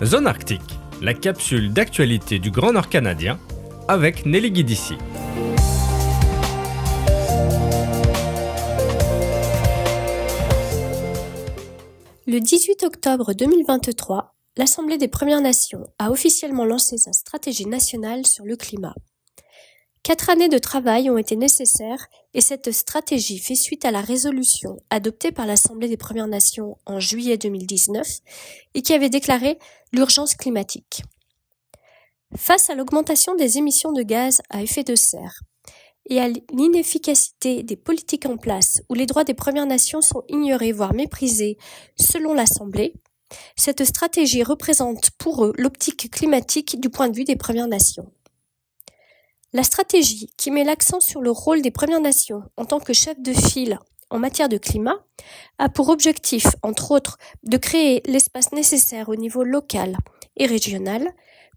Zone Arctique, la capsule d'actualité du Grand Nord canadien avec Nelly Guidici. Le 18 octobre 2023, l'Assemblée des Premières Nations a officiellement lancé sa stratégie nationale sur le climat. 4 années de travail ont été nécessaires et cette stratégie fait suite à la résolution adoptée par l'Assemblée des Premières Nations en juillet 2019 et qui avait déclaré l'urgence climatique. Face à l'augmentation des émissions de gaz à effet de serre et à l'inefficacité des politiques en place où les droits des Premières Nations sont ignorés voire méprisés selon l'Assemblée, cette stratégie représente pour eux l'optique climatique du point de vue des Premières Nations. La stratégie, qui met l'accent sur le rôle des Premières Nations en tant que chef de file en matière de climat, a pour objectif, entre autres, de créer l'espace nécessaire au niveau local et régional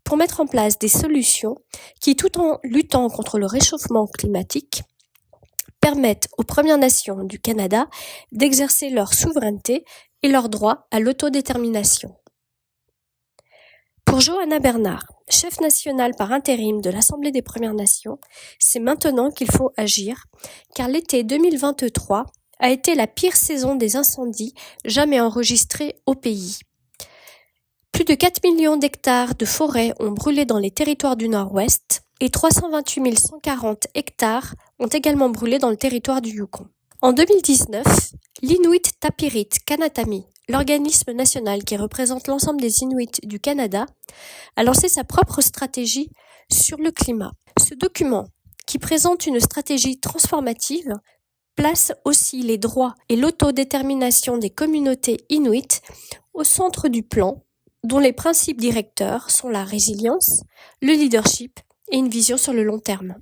pour mettre en place des solutions qui, tout en luttant contre le réchauffement climatique, permettent aux Premières Nations du Canada d'exercer leur souveraineté et leur droit à l'autodétermination. Pour Johanna Bernard, chef national par intérim de l'Assemblée des Premières Nations, c'est maintenant qu'il faut agir, car l'été 2023 a été la pire saison des incendies jamais enregistrée au pays. Plus de 4 millions d'hectares de forêts ont brûlé dans les territoires du Nord-Ouest et 328 140 hectares ont également brûlé dans le territoire du Yukon. En 2019, l'Inuit Tapirit Kanatami, l'organisme national qui représente l'ensemble des Inuits du Canada, a lancé sa propre stratégie sur le climat. Ce document, qui présente une stratégie transformative, place aussi les droits et l'autodétermination des communautés inuites au centre du plan, dont les principes directeurs sont la résilience, le leadership et une vision sur le long terme.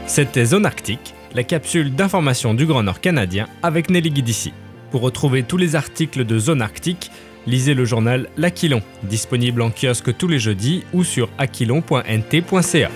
C'était Zone Arctique, la capsule d'information du Grand Nord canadien avec Nelly Guidici. Pour retrouver tous les articles de Zone Arctique, lisez le journal L'Aquilon, disponible en kiosque tous les jeudis ou sur aquilon.nt.ca.